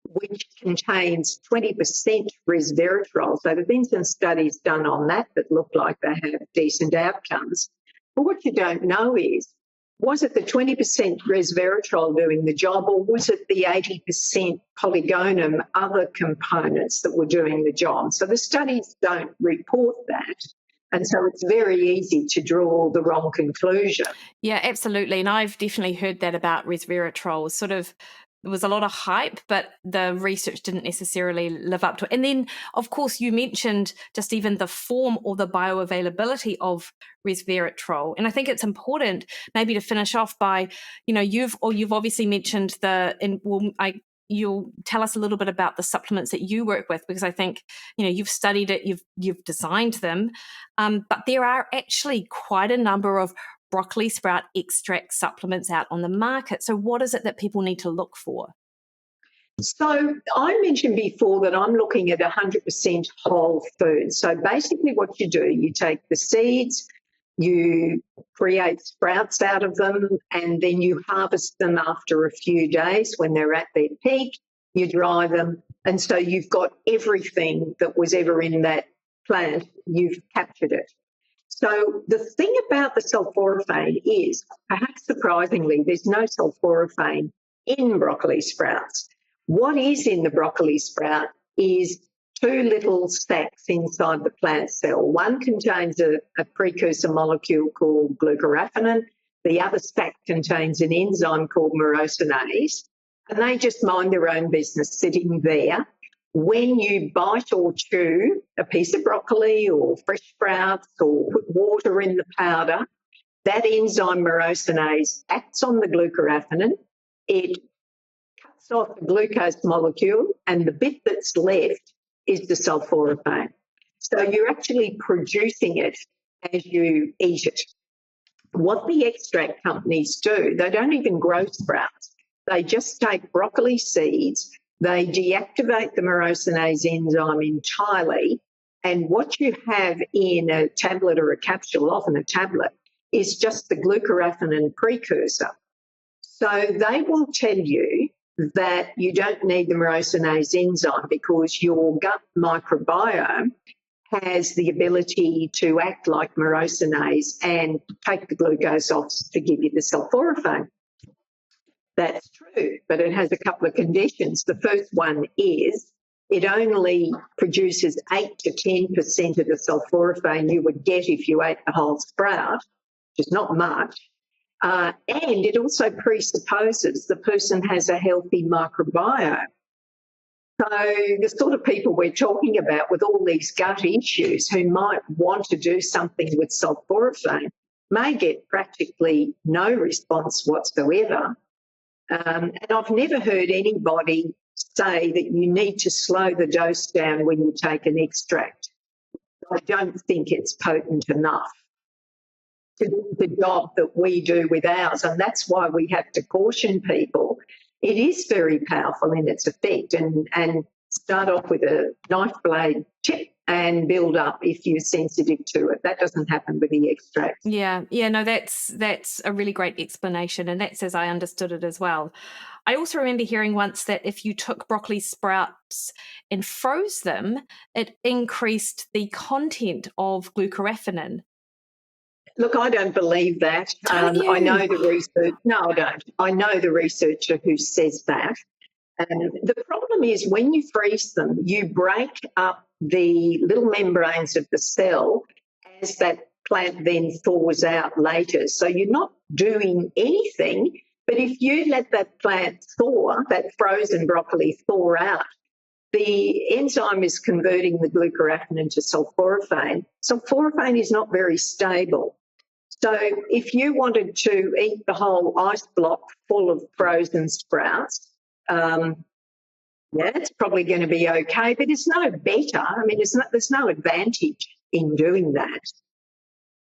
S2: which contains 20% resveratrol. So there have been some studies done on that look like they have decent outcomes. But what you don't know is, was it the 20% resveratrol doing the job, or was it the 80% Polygonum other components that were doing the job? So the studies don't report that. And so it's very easy to draw the wrong conclusion.
S1: Yeah, absolutely. And I've definitely heard that about resveratrol, sort of was a lot of hype, but the research didn't necessarily live up to it. And then, of course, you mentioned just even the form or the bioavailability of resveratrol. And I think it's important maybe to finish off by, you've obviously mentioned you'll tell us a little bit about the supplements that you work with, because I think, you've studied it, you've designed them, but there are actually quite a number of broccoli sprout extract supplements out on the market. So what is it that people need to look for?
S2: So I mentioned before that I'm looking at 100% whole food. So basically what you do, you take the seeds, you create sprouts out of them, and then you harvest them after a few days when they're at their peak. You dry them, and so you've got everything that was ever in that plant, you've captured it. So the thing about the sulforaphane is, perhaps surprisingly, there's no sulforaphane in broccoli sprouts. What is in the broccoli sprout is two little sacs inside the plant cell. One contains a precursor molecule called glucoraphanin. The other sac contains an enzyme called myrosinase, and they just mind their own business sitting there. When you bite or chew a piece of broccoli or fresh sprouts or put water in the powder, that enzyme myrosinase acts on the glucoraphanin. It cuts off the glucose molecule, and the bit that's left is the sulforaphane. So you're actually producing it as you eat it. What the extract companies do, they don't even grow sprouts. They just take broccoli seeds, they deactivate the myrosinase enzyme entirely, and what you have in a tablet or a capsule, often a tablet, is just the glucoraphanin precursor. So they will tell you that you don't need the myrosinase enzyme because your gut microbiome has the ability to act like myrosinase and take the glucose off to give you the sulforaphane. That's true, but it has a couple of conditions. The first one is it only produces 8 to 10% of the sulforaphane you would get if you ate the whole sprout, which is not much. And it also presupposes the person has a healthy microbiome. So the sort of people we're talking about with all these gut issues who might want to do something with sulforaphane may get practically no response whatsoever. And I've never heard anybody say that you need to slow the dose down when you take an extract. I don't think it's potent enough to do the job that we do with ours, and that's why we have to caution people. It is very powerful in its effect, and start off with a knife blade tip and build up if you're sensitive to it. That doesn't happen with the extract.
S1: Yeah, no, that's a really great explanation, and that's as I understood it as well. I also remember hearing once that if you took broccoli sprouts and froze them, it increased the content of glucoraphanin.
S2: Look, I don't believe that.
S1: Don't you?
S2: I know the research. No, I don't. I know the researcher who says that. The problem is when you freeze them, you break up the little membranes of the cell as that plant then thaws out later. So you're not doing anything, but if you let that plant thaw, that frozen broccoli thaw out, the enzyme is converting the glucoraphanin to sulforaphane. Sulforaphane is not very stable. So if you wanted to eat the whole ice block full of frozen sprouts, it's probably going to be okay, but it's no better. I mean, there's no advantage in doing that.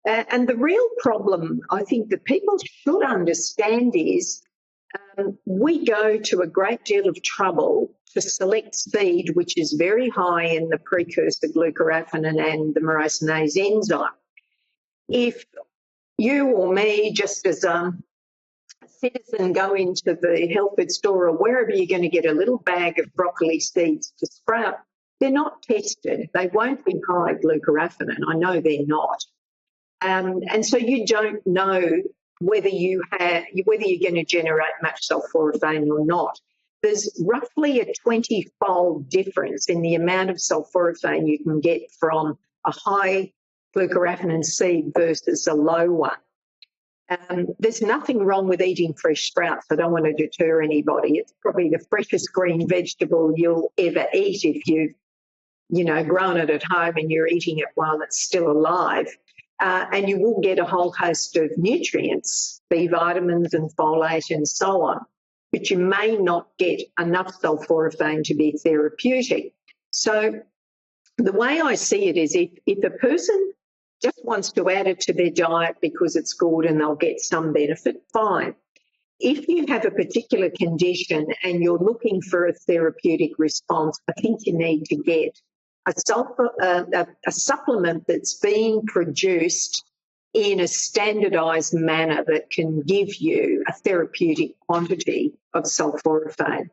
S2: And the real problem I think that people should understand is we go to a great deal of trouble to select seed which is very high in the precursor glucoraphanin and the myrosinase enzyme. If you or me, just as a citizen, go into the health food store or wherever you're going to get a little bag of broccoli seeds to sprout, they're not tested. They won't be high glucoraphanin. I know they're not. And so you don't know whether you're going to generate much sulforaphane or not. There's roughly a 20-fold difference in the amount of sulforaphane you can get from a high glucoraphanin seed versus a low one. There's nothing wrong with eating fresh sprouts. I don't want to deter anybody. It's probably the freshest green vegetable you'll ever eat if you've, grown it at home and you're eating it while it's still alive. And you will get a whole host of nutrients, B vitamins and folate and so on, but you may not get enough sulforaphane to be therapeutic. So the way I see it is if a person just wants to add it to their diet because it's good and they'll get some benefit, fine. If you have a particular condition and you're looking for a therapeutic response, I think you need to get a supplement that's been produced in a standardised manner that can give you a therapeutic quantity of sulforaphane.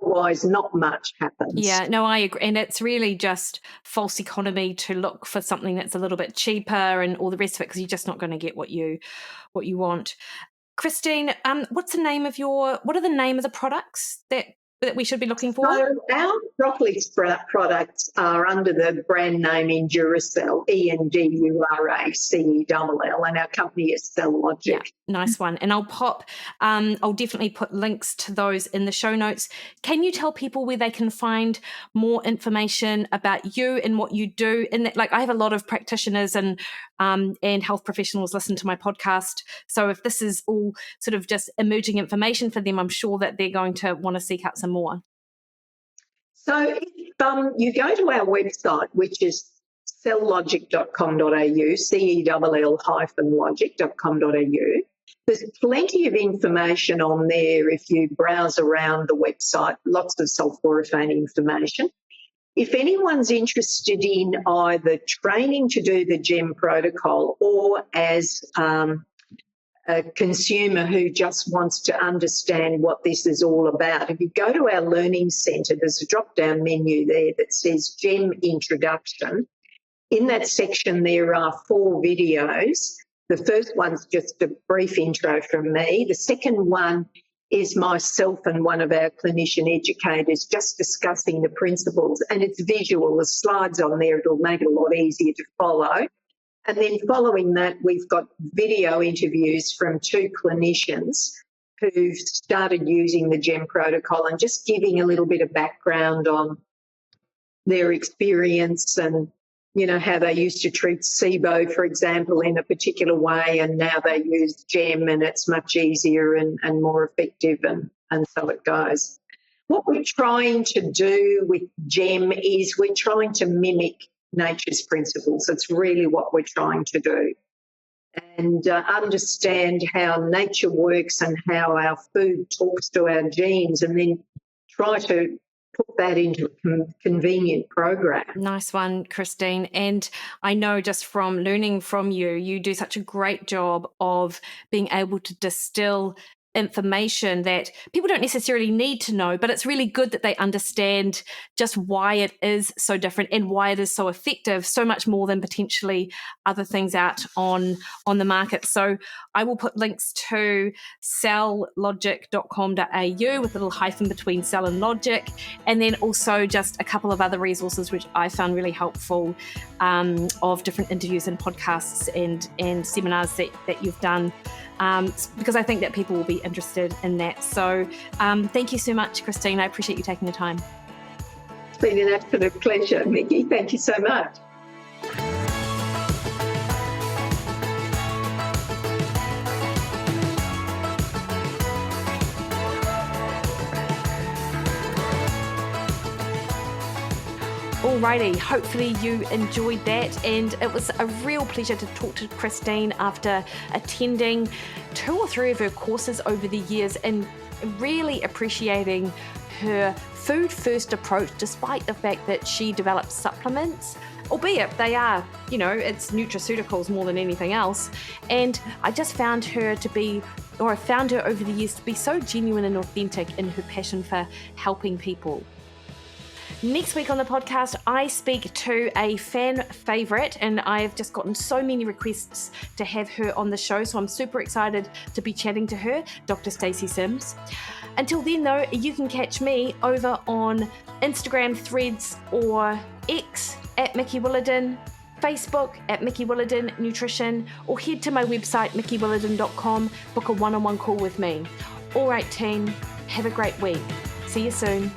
S2: Otherwise, not much happens.
S1: Yeah, no, I agree. And it's really just false economy to look for something that's a little bit cheaper and all the rest of it, because you're just not going to get what you want. Christine, what are the name of the products that we should be looking for?
S2: So our broccoli sprout products are under the brand name Enduracell, ENDURACELL, and our company is CellLogic.
S1: Yeah, nice one. And I'll definitely put links to those in the show notes. Can you tell people where they can find more information about you and what you do? And I have a lot of practitioners and health professionals listen to my podcast. So if this is all sort of just emerging information for them, I'm sure that they're going to want to seek out some more.
S2: So if you go to our website, which is celllogic.com.au, cell-logic.com.au, there's plenty of information on there if you browse around the website, lots of sulforaphane information. If anyone's interested in either training to do the GEM protocol or as a consumer who just wants to understand what this is all about, if you go to our learning centre, there's a drop-down menu there that says GEM Introduction. In that section, there are 4 videos. The first one's just a brief intro from me. The second one is myself and one of our clinician educators just discussing the principles, and it's visual. The slides on there, it'll make it a lot easier to follow. And then following that, we've got video interviews from 2 clinicians who've started using the GEM protocol and just giving a little bit of background on their experience and, how they used to treat SIBO, for example, in a particular way, and now they use GEM and it's much easier and more effective, and so it goes. What we're trying to do with GEM is we're trying to mimic nature's principles. It's really what we're trying to do, and understand how nature works and how our food talks to our genes, and then try to put that into a convenient program.
S1: Nice one, Christine. And I know just from learning from you, you do such a great job of being able to distill information that people don't necessarily need to know, but it's really good that they understand just why it is so different and why it is so effective, so much more than potentially other things out on the market. So I will put links to celllogic.com.au with a little hyphen between cell and logic, and then also just a couple of other resources which I found really helpful, of different interviews and podcasts and seminars that you've done. Because I think that people will be interested in that. So thank you so much, Christine. I appreciate you taking the time.
S2: It's been an absolute pleasure, Mikki. Thank you so much.
S1: Alrighty, hopefully you enjoyed that, and it was a real pleasure to talk to Christine after attending 2 or 3 of her courses over the years and really appreciating her food first approach, despite the fact that she developed supplements, albeit they are, it's nutraceuticals more than anything else. And I just found her I found her over the years to be so genuine and authentic in her passion for helping people. Next week on the podcast, I speak to a fan favourite, and I've just gotten so many requests to have her on the show, so I'm super excited to be chatting to her, Dr. Stacey Sims. Until then, though, you can catch me over on Instagram, Threads, or X at Mikki Williden. Facebook at Mikki Williden Nutrition, or head to my website mikkywilliden.com, book a one-on-one call with me. All right, team, have a great week. See you soon.